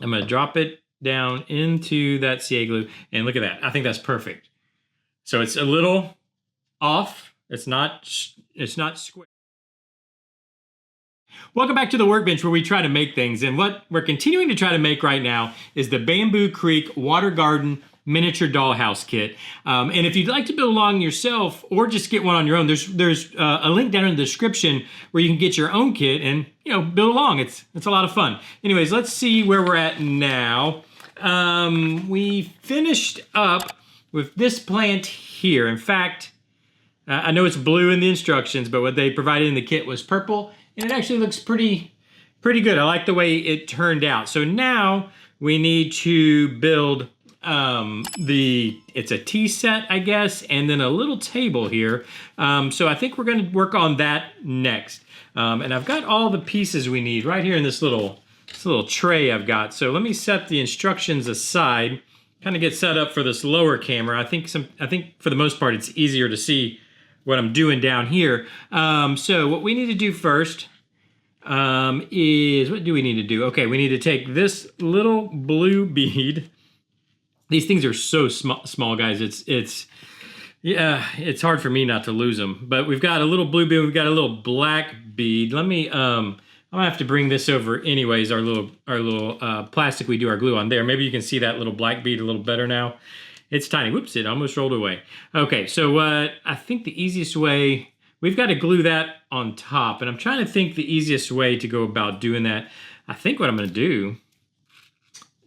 I'm going to drop it down into that CA glue, and look at that. I think that's perfect. So it's a little off. It's not square. Welcome back to the Workbench, where we try to make things. And what we're continuing to try to make right now is the Bamboo Creek Water Garden Miniature Dollhouse Kit. And if you'd like to build along yourself or just get one on your own, there's a link down in the description where you can get your own kit and build along. It's a lot of fun. Anyways, let's see where we're at now. We finished up with this plant here. In fact, I know it's blue in the instructions, but what they provided in the kit was purple, and it actually looks pretty good. I like the way it turned out. So now we need to build it's a tea set, I guess, and then a little table here. So I think we're going to work on that next. And I've got all the pieces we need right here in this little tray I've got. So let me set the instructions aside, kind of get set up for this lower camera. I think for the most part it's easier to see what I'm doing down here. So what we need to do first is, what do we need to do? Okay, we need to take this little blue bead. These things are so small, guys. It's hard for me not to lose them. But we've got a little blue bead. We've got a little black bead. Let me. I'm gonna have to bring this over, anyways. Our little plastic we do our glue on there. Maybe you can see that little black bead a little better now. It's tiny. Whoops! It almost rolled away. Okay, so I think the easiest way, we've got to glue that on top, and I'm trying to think the easiest way to go about doing that. I think what I'm gonna do.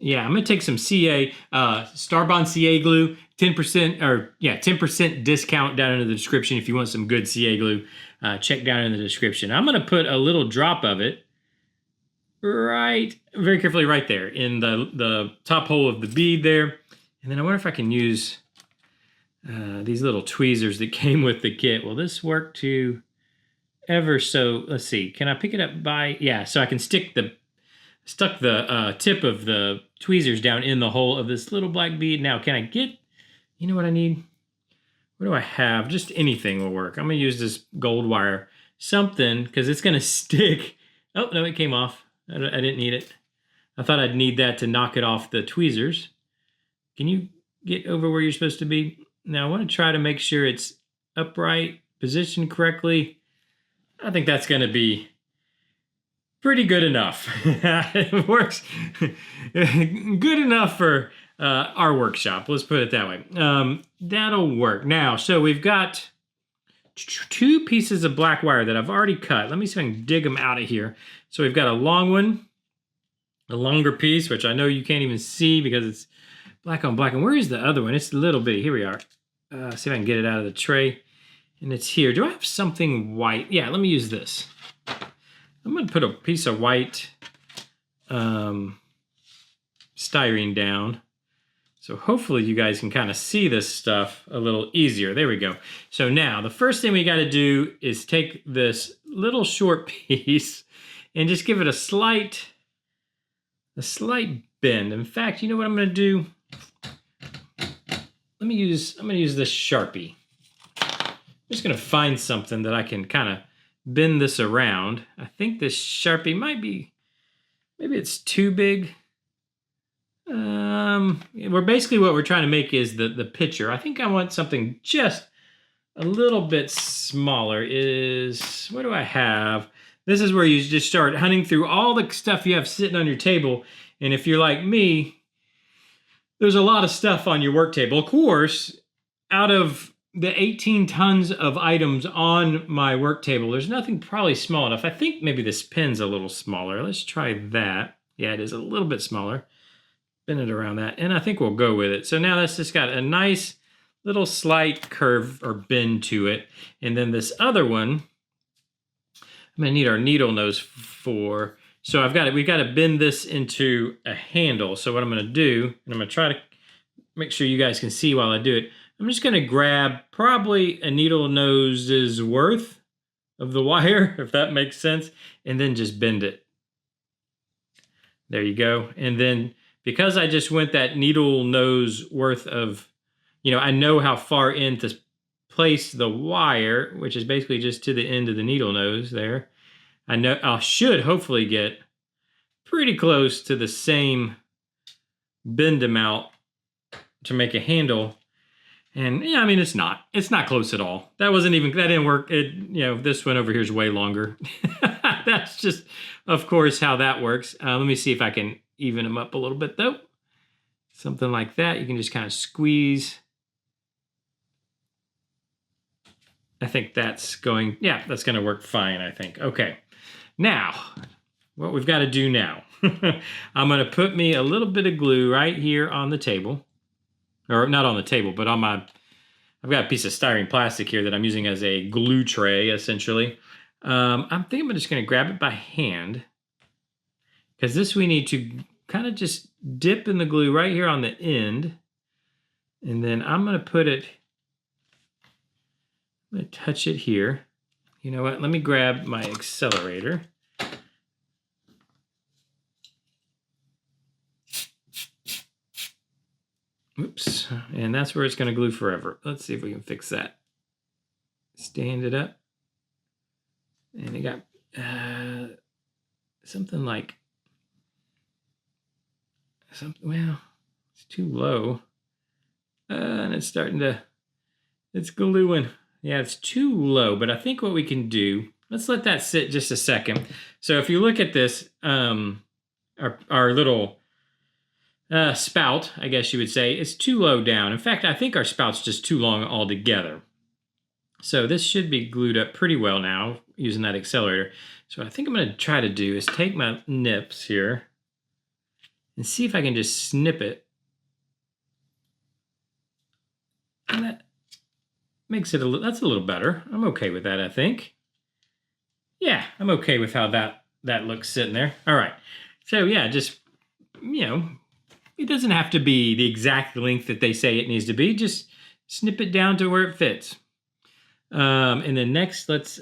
Yeah, I'm gonna take some CA, Starbond CA glue, 10% discount down in the description if you want some good CA glue. Check down in the description. I'm gonna put a little drop of it very carefully right there in the top hole of the bead there. And then I wonder if I can use these little tweezers that came with the kit. Will this work to ever so, let's see, can I pick it up by, yeah, so I can stuck the tip of the tweezers down in the hole of this little black bead. Now, can I get, you know what I need? What do I have? Just anything will work. I'm gonna use this gold wire, something, because it's gonna stick. Oh, no, it came off. I didn't need it. I thought I'd need that to knock it off the tweezers. Can you get over where you're supposed to be? Now, I wanna try to make sure it's upright, positioned correctly. I think that's gonna be pretty good enough. It works good enough for our workshop. Let's put it that way. That'll work. Now, so we've got 2 pieces of black wire that I've already cut. Let me see if I can dig them out of here. So we've got a long one, a longer piece, which I know you can't even see because it's black on black. And where is the other one? It's a little bitty. Here we are. See if I can get it out of the tray. And it's here. Do I have something white? Yeah, let me use this. I'm going to put a piece of white styrene down. So hopefully you guys can kind of see this stuff a little easier. There we go. So now the first thing we got to do is take this little short piece and just give it a slight bend. In fact, you know what I'm going to do? I'm going to use this Sharpie. I'm just going to find something that I can kind of bend this around. I think this Sharpie maybe it's too big. Basically what we're trying to make is the picture. I think I want something just a little bit smaller. What do I have? This is where you just start hunting through all the stuff you have sitting on your table. And if you're like me, there's a lot of stuff on your work table. Of course, out of the 18 tons of items on my work table, there's nothing probably small enough. I think maybe this pen's a little smaller. Let's try that. Yeah, it is a little bit smaller. Bend it around that, and I think we'll go with it. So now that's just got a nice little slight curve or bend to it. And then this other one, I'm gonna need our needle nose for. So we've got to bend this into a handle. So what I'm gonna do, and I'm gonna try to make sure you guys can see while I do it, I'm just going to grab probably a needle nose's worth of the wire, if that makes sense, and then just bend it. There you go. And then because I just went that needle nose worth of, I know how far in to place the wire, which is basically just to the end of the needle nose there. I know I should hopefully get pretty close to the same bend amount to make a handle. And yeah, I mean, it's not close at all. That didn't work. This one over here is way longer. That's just, of course, how that works. Let me see if I can even them up a little bit though. Something like that. You can just kind of squeeze. I think that's going to work fine, I think. Okay. Now, what we've got to do now, I'm going to put me a little bit of glue right here on the table. Or not on the table, but I've got a piece of styrene plastic here that I'm using as a glue tray, essentially. I'm just going to grab it by hand, because this we need to kind of just dip in the glue right here on the end. And then I'm going to touch it here. You know what? Let me grab my accelerator. Oops, and that's where it's going to glue forever. Let's see if we can fix that. Stand it up. And it got something like, well, it's too low. And it's it's gluing. Yeah, it's too low, but I think what we can do, let's let that sit just a second. So if you look at this, our little spout, I guess you would say, is too low down. In fact, I think our spout's just too long altogether. So this should be glued up pretty well now using that accelerator. So what I think I'm going to try to do is take my nips here and see if I can just snip it. And that makes it that's a little better. I'm okay with that, I think. Yeah, I'm okay with how that looks sitting there. All right. So yeah, just, it doesn't have to be the exact length that they say it needs to be. Just snip it down to where it fits. And then next, let's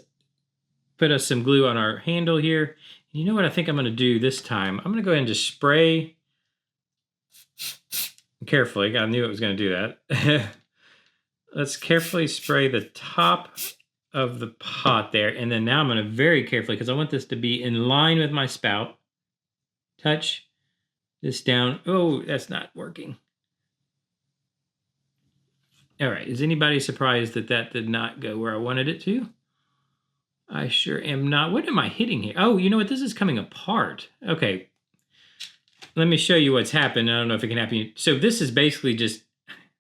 put us some glue on our handle here. You know what I think I'm going to do this time? I'm going to go ahead and just spray carefully. I knew it was going to do that. Let's carefully spray the top of the pot there. And then now I'm going to very carefully, because I want this to be in line with my spout, touch this down. Oh, that's not working. All right, is anybody surprised that did not go where I wanted it to? I sure am not. What am I hitting here? Oh, you know what? This is coming apart. Okay, let me show you what's happened. I don't know if it can happen. So this is basically just,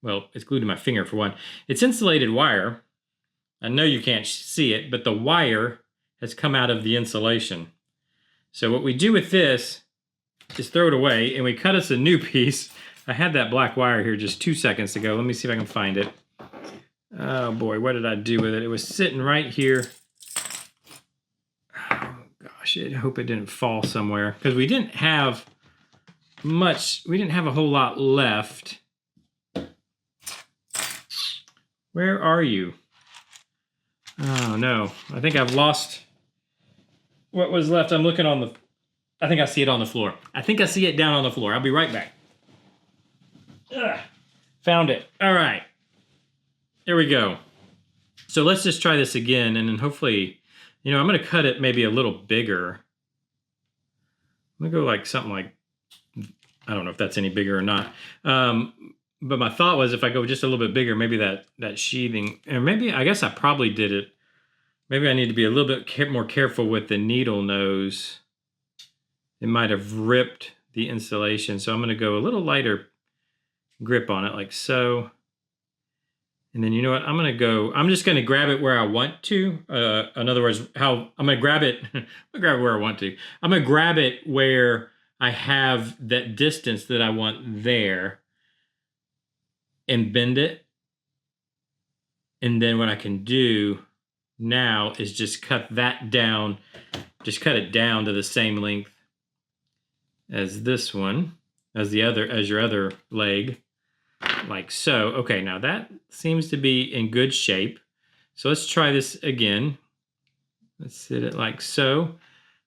well, it's glued to my finger for one. It's insulated wire. I know you can't see it, but the wire has come out of the insulation. So what we do with this is throw it away, and we cut us a new piece. I had that black wire here just 2 seconds ago. Let me see if I can find it. Oh boy, what did I do with it? It was sitting right here. Oh gosh, I hope it didn't fall somewhere, because we didn't have much. We didn't have a whole lot left. Where are you? Oh no, I think I've lost what was left. I'm looking on I think I see it on the floor. I think I see it down on the floor. I'll be right back. Ugh, found it. All right. There we go. So let's just try this again, and then hopefully, I'm going to cut it maybe a little bigger. I'm going to go like something like, I don't know if that's any bigger or not. But my thought was if I go just a little bit bigger, maybe that sheathing, and maybe, I guess I probably did it. Maybe I need to be a little bit more careful with the needle nose. It might have ripped the insulation. So I'm going to go a little lighter grip on it, like so. And then you know what? I'm just going to grab it where I want to. In other words, I'm going to grab it. I'm going to grab it where I want to. I'm going to grab it where I have that distance that I want there and bend it. And then what I can do now is just cut that down. Just cut it down to the same length as this one, as your other leg. Like so. Okay, now that seems to be in good shape. So let's try this again. Let's sit it like so.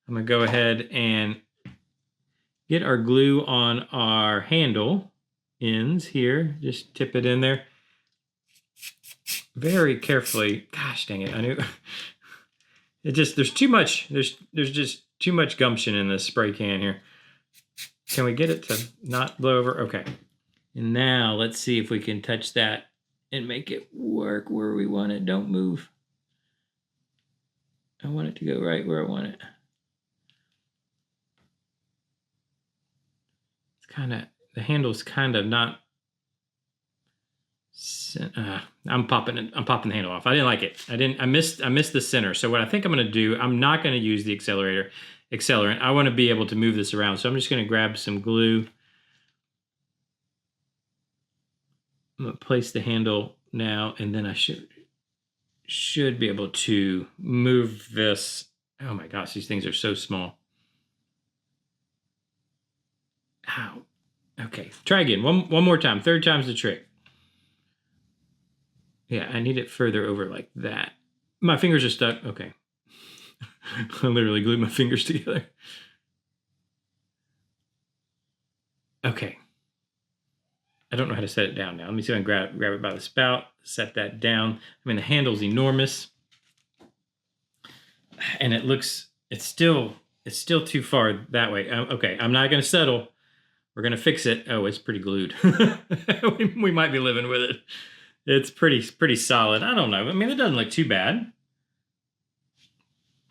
I'm going to go ahead and get our glue on our handle ends here. Just tip it in there very carefully. Gosh dang it, I knew. There's too much, there's just too much gumption in this spray can here. Can we get it to not blow over? Okay. And now let's see if we can touch that and make it work where we want it. Don't move. I want it to go right where I want it. It's kind of, the handle's kind of not, I'm popping the handle off. I didn't like it. I missed the center. So what I think I'm going to do, I'm not going to use the accelerant. I want to be able to move this around. So I'm just going to grab some glue. I'm going to place the handle now, and then I should be able to move this. Oh my gosh, these things are so small. Ow. Okay, try again. One more time. Third time's the trick. Yeah, I need it further over like that. My fingers are stuck. Okay. I literally glued my fingers together. Okay. I don't know how to set it down now. Let me see if I can grab it by the spout, set that down. I mean, the handle's enormous. And it's still too far that way. Okay, I'm not going to settle. We're going to fix it. Oh, it's pretty glued. we might be living with it. It's pretty solid. I don't know. I mean, it doesn't look too bad.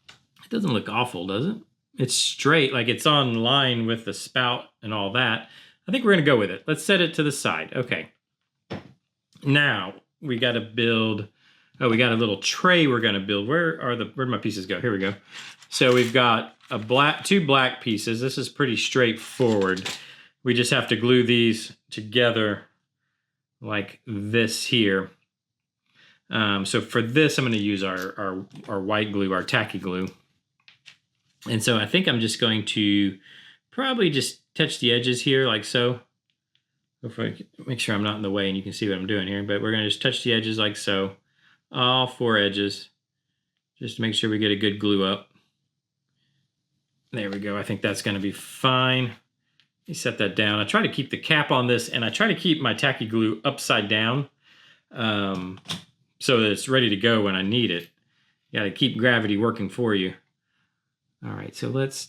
It doesn't look awful, does it? It's straight, like it's on line with the spout and all that. I think we're going to go with it. Let's set it to the side. Okay. Now, we got to build... Oh, we got a little tray we're going to build. Where'd my pieces go? Here we go. So we've got two black pieces. This is pretty straightforward. We just have to glue these together like this here. So for this, I'm going to use our white glue, our tacky glue. And so I think I'm just going to probably just touch the edges here like so. Hopefully, make sure I'm not in the way and you can see what I'm doing here. But we're going to just touch the edges like so. All four edges, just to make sure we get a good glue up. There we go. I think that's going to be fine. Let me set that down. I try to keep the cap on this, and I try to keep my tacky glue upside down so that it's ready to go when I need it. You got to keep gravity working for you. All right, so let's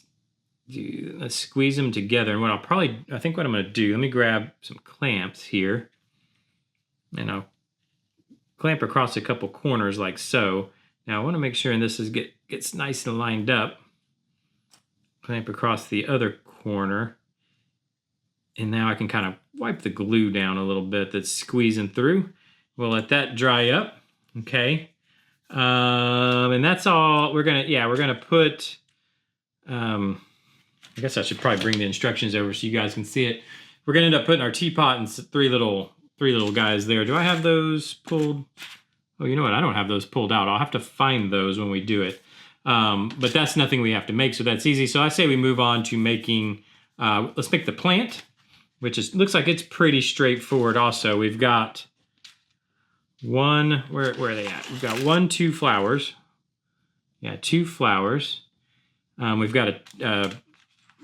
squeeze them together. And I think what I'm going to do, let me grab some clamps here, and I'll clamp across a couple corners like so. Now I want to make sure, and this gets nice and lined up. Clamp across the other corner. And now I can kind of wipe the glue down a little bit that's squeezing through. We'll let that dry up. Okay. And that's all we're gonna put, I guess I should probably bring the instructions over so you guys can see it. We're gonna end up putting our teapot and three little guys there. Do I have those pulled? Oh, you know what? I don't have those pulled out. I'll have to find those when we do it. But that's nothing we have to make, so that's easy. So I say we move on to making, let's make the plant, which looks like it's pretty straightforward also. We've got where are they at? We've got 2 flowers. Yeah, 2 flowers. We've got a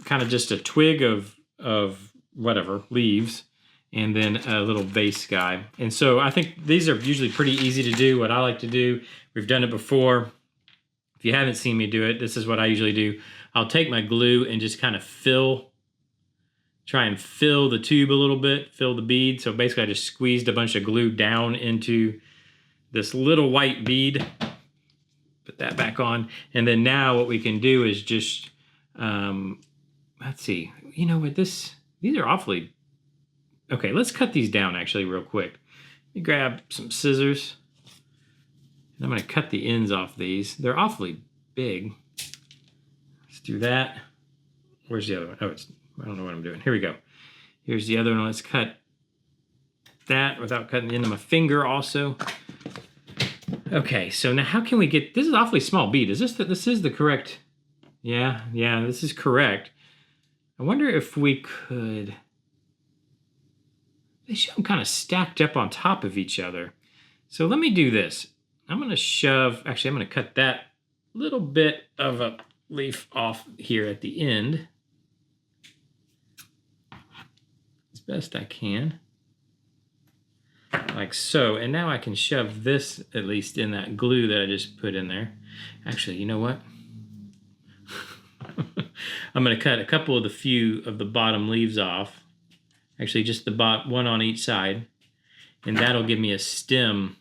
kind of just a twig of whatever, leaves, and then a little vase guy. And so I think these are usually pretty easy to do. What I like to do, we've done it before. If you haven't seen me do it, this is what I usually do. I'll take my glue and just kind of try and fill the tube a little bit, fill the bead. So basically I just squeezed a bunch of glue down into this little white bead. Put that back on. And then now what we can do is just, let's see, you know what, these are awfully, okay, let's cut these down actually real quick. Let me grab some scissors. And I'm going to cut the ends off these. They're awfully big. Let's do that. Where's the other one? Oh, I don't know what I'm doing. Here we go. Here's the other one. Let's cut that without cutting the end of my finger also. Okay, so now how can we get, this is an awfully small bead. This is the correct, yeah, this is correct. I wonder if we could, they show them kind of stacked up on top of each other. So let me do this. I'm going to actually I'm going to cut that little bit of a leaf off here at the end as best I can, like so. And now I can shove this at least in that glue that I just put in there. Actually, you know what? I'm going to cut a couple of the few of the bottom leaves off. Actually, just the one on each side. And that'll give me a stem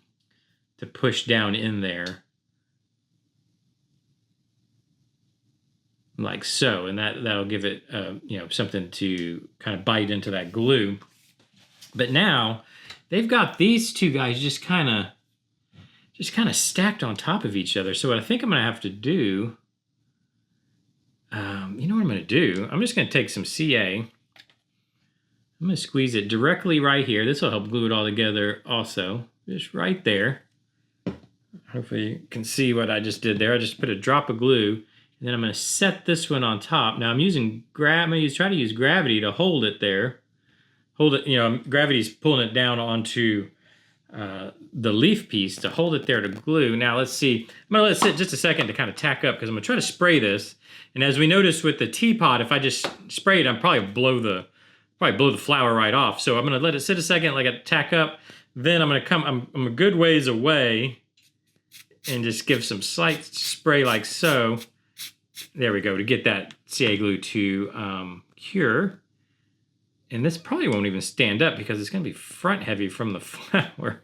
to push down in there. Like so. And that'll give it, you know, something to kind of bite into that glue. But now they've got these two guys just kind of stacked on top of each other. So what I think I'm going to have to do, you know what I'm going to do? I'm just going to take some CA. I'm going to squeeze it directly right here. This will help glue it all together also. Just right there. Hopefully you can see what I just did there. I just put a drop of glue. And then I'm going to set this one on top. Now I'm using I'm going to try to use gravity to hold it there. Hold it, you know, gravity's pulling it down onto the leaf piece to hold it there to glue. Now let's see. I'm going to let it sit just a second to kind of tack up because I'm going to try to spray this. And as we noticed with the teapot, if I just spray it, I'll probably blow the flower right off. So I'm going to let it sit a second, let it tack up. Then I'm going to I'm a good ways away and just give some slight spray like so. There we go, to get that CA glue to cure. And this probably won't even stand up because it's going to be front heavy from the flower.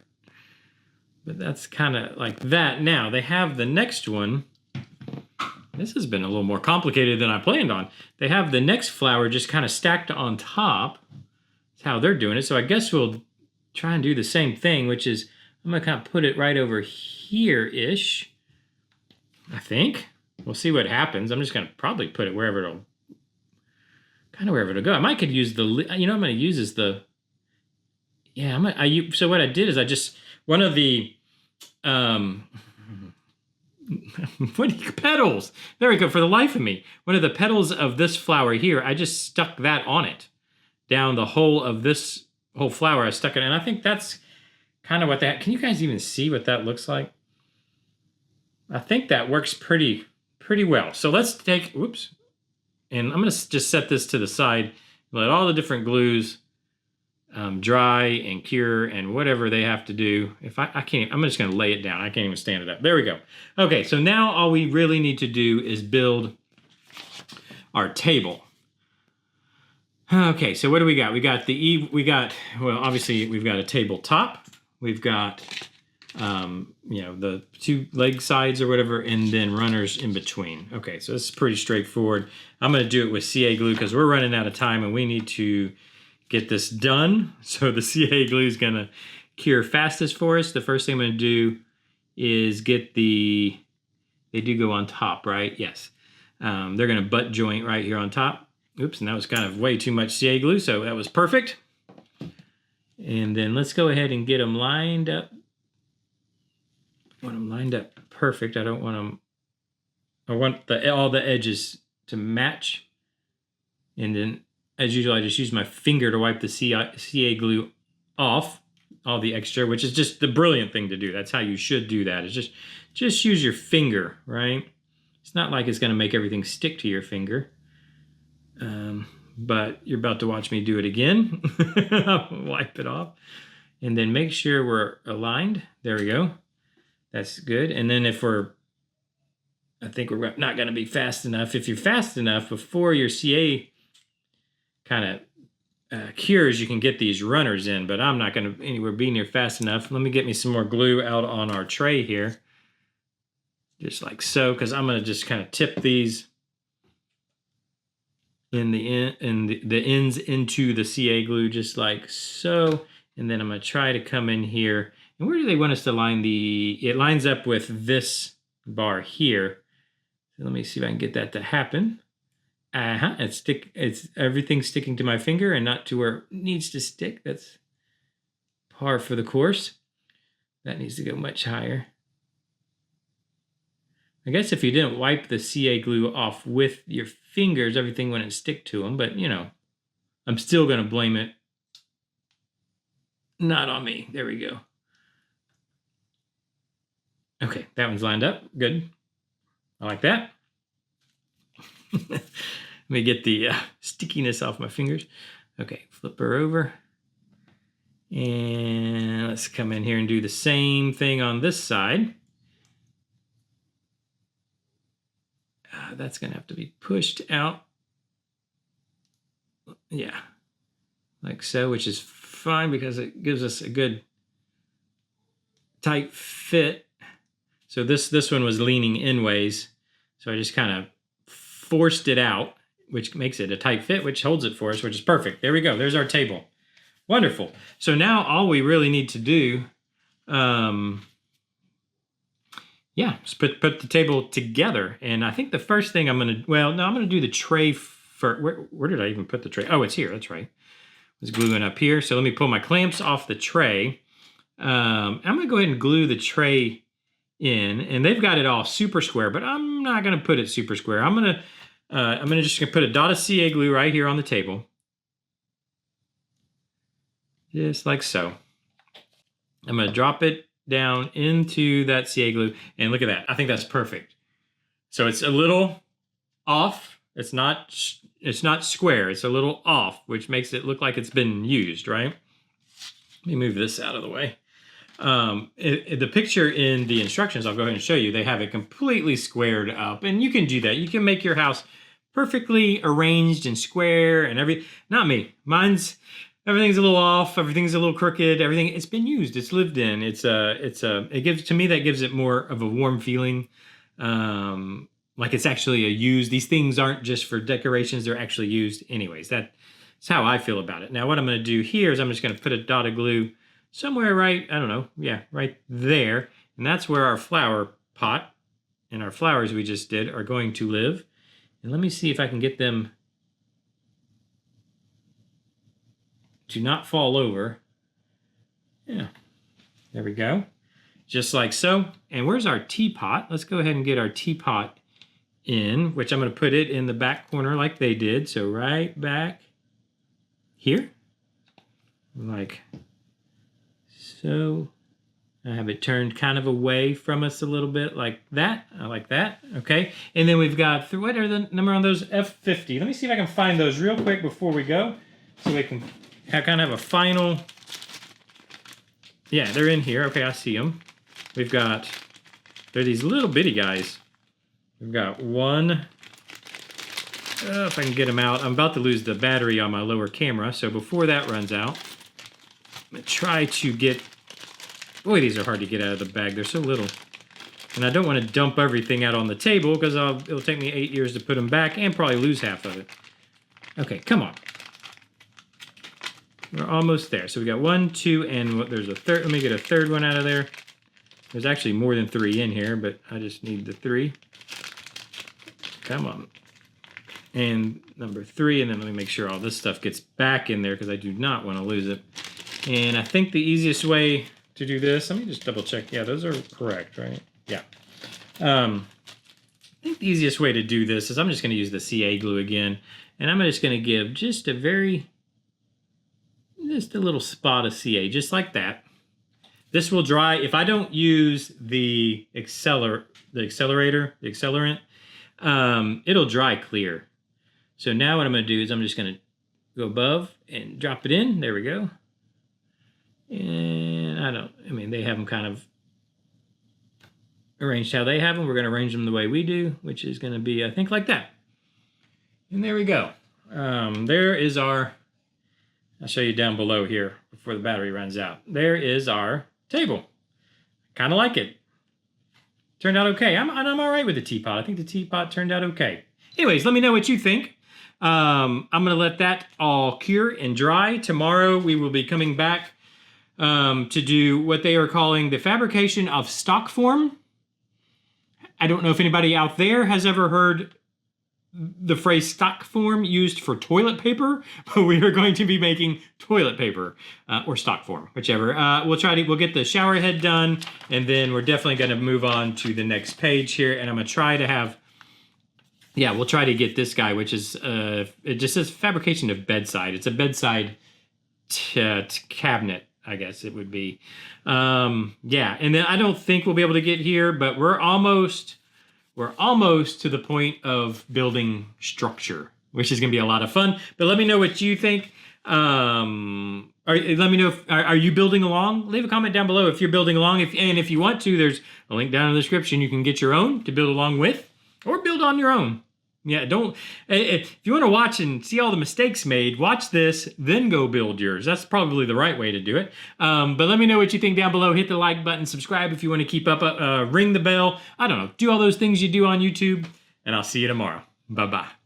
But that's kind of like that. Now, they have the next one. This has been a little more complicated than I planned on. They have the next flower just kind of stacked on top. That's how they're doing it. So I guess we'll try and do the same thing, which is I'm going to kind of put it right over here-ish, I think. We'll see what happens. I'm just going to probably put it wherever it'll go. I might could use the, you know, I'm going to use is the, yeah, so what I did is I just, one of the, petals, there we go, for the life of me. One of the petals of this flower here, I just stuck that on it. Down the whole of this whole flower, I stuck it, and I think that's kind of what that, can you guys even see what that looks like? I think that works pretty well. So let's take, whoops. And I'm going to just set this to the side, let all the different glues dry and cure and whatever they have to do. If I can't, I'm just going to lay it down. I can't even stand it up. There we go. Okay, so now all we really need to do is build our table. Okay, so what do we got? We got well, obviously we've got a tabletop. We've got, you know, the two leg sides or whatever, and then runners in between. Okay, so this is pretty straightforward. I'm going to do it with CA glue because we're running out of time and we need to get this done. So the CA glue is going to cure fastest for us. The first thing I'm going to do is get they do go on top, right? Yes. They're going to butt joint right here on top. Oops, and that was kind of way too much CA glue, so that was perfect. And then let's go ahead and get them lined up. I want them lined up perfect. I don't want them, I want all the edges to match. And then, as usual, I just use my finger to wipe the CA glue off, all the extra, which is just the brilliant thing to do. That's how you should do that, is just use your finger, right? It's not like it's going to make everything stick to your finger. But you're about to watch me do it again. Wipe it off. And then make sure we're aligned. There we go. That's good. And then I think we're not going to be fast enough. If you're fast enough before your CA kind of cures, you can get these runners in, but I'm not going to anywhere be near fast enough. Let me get me some more glue out on our tray here. Just like so, because I'm going to just kind of tip these the ends into the CA glue just like so. And then I'm going to try to come in here. And where do they want us to line it lines up with this bar here. So let me see if I can get that to happen. It's everything sticking to my finger and not to where it needs to stick. That's par for the course. That needs to go much higher. I guess if you didn't wipe the CA glue off with your fingers, everything wouldn't stick to them. But, you know, I'm still going to blame it. Not on me. There we go. Okay, that one's lined up. Good. I like that. Let me get the stickiness off my fingers. Okay, flip her over. And let's come in here and do the same thing on this side. That's going to have to be pushed out yeah, like so, which is fine because it gives us a good tight fit. So this one was leaning in ways. So I just kind of forced it out, which makes it a tight fit, which holds it for us, which is perfect. There we go. There's our table. Wonderful. So now all we really need to do, yeah, just put the table together. And I think the first thing I'm going to, well, no, I'm going to do the tray first. Where did I even put the tray? Oh, it's here. That's right. It's gluing up here. So let me pull my clamps off the tray. I'm going to go ahead and glue the tray in, and they've got it all super square, but I'm not going to put it super square. I'm going to just put a dot of CA glue right here on the table. Just like so. I'm going to drop it down into that CA glue, and look at that. I think that's perfect. So it's a little off. It's not square. It's a little off, which makes it look like it's been used, right? Let me move this out of the way. The picture in the instructions, I'll go ahead and show you, they have it completely squared up, and you can do that. You can make your house perfectly arranged and square and everything. Not me. Everything's a little off. Everything's a little crooked. Everything, it's been used. It's lived in. It gives, to me, that gives it more of a warm feeling. Like it's actually a used. These things aren't just for decorations. They're actually used anyways. That's how I feel about it. Now what I'm going to do here is I'm just going to put a dot of glue somewhere right, I don't know, yeah, right there. And that's where our flower pot and our flowers we just did are going to live. And let me see if I can get them to not fall over. Yeah, there we go. Just like so. And where's our teapot? Let's go ahead and get our teapot in, which I'm going to put it in the back corner like they did. So right back here, like so. I have it turned kind of away from us a little bit like that. I like that. Okay. And then we've got, what are the number on those? F50. Let me see if I can find those real quick before we go, so we can kind of have a final. Yeah, they're in here. Okay, I see them. We've got, they're these little bitty guys. We've got one. If I can get them out. I'm about to lose the battery on my lower camera, so before that runs out, I'm going to try to get, boy, these are hard to get out of the bag. They're so little. And I don't want to dump everything out on the table because it'll take me 8 years to put them back and probably lose half of it. Okay, come on. We're almost there. So we got 1, 2, and there's a third. Let me get a third one out of there. There's actually more than 3 in here, but I just need the 3. Come on. And number 3, and then let me make sure all this stuff gets back in there because I do not want to lose it. And I think the easiest way to do this, let me just double check. Yeah, those are correct, right? Yeah. I think the easiest way to do this is I'm just going to use the CA glue again, and I'm just going to give just a little spot of CA, just like that. This will dry. If I don't use the accelerant, it'll dry clear. So now what I'm going to do is I'm just going to go above and drop it in. There we go. And they have them kind of arranged how they have them. We're going to arrange them the way we do, which is going to be, I think, like that. And there we go. There is our, I'll show you down below here before the battery runs out. There is our table. Kind of like it. Turned out okay. I'm all right with the teapot. I think the teapot turned out okay. Anyways, let me know what you think. I'm going to let that all cure and dry. Tomorrow we will be coming back to do what they are calling the fabrication of stock form. I don't know if anybody out there has ever heard the phrase stock form used for toilet paper, but we are going to be making toilet paper or stock form, whichever. We'll get the shower head done, and then we're definitely going to move on to the next page here, and I'm going to try to have, we'll try to get this guy, which is, it just says fabrication of bedside. It's a bedside cabinet, I guess it would be. And then I don't think we'll be able to get here, but we're almost to the point of building structure, which is going to be a lot of fun. But let me know what you think. Let me know are you building along? Leave a comment down below if you're building along. If you want to, there's a link down in the description. You can get your own to build along with, or build on your own. Yeah, don't. If you want to watch and see all the mistakes made, watch this, then go build yours. That's probably the right way to do it. But let me know what you think down below. Hit the like button, subscribe if you want to keep up, ring the bell. I don't know, do all those things you do on YouTube, and I'll see you tomorrow. Bye-bye.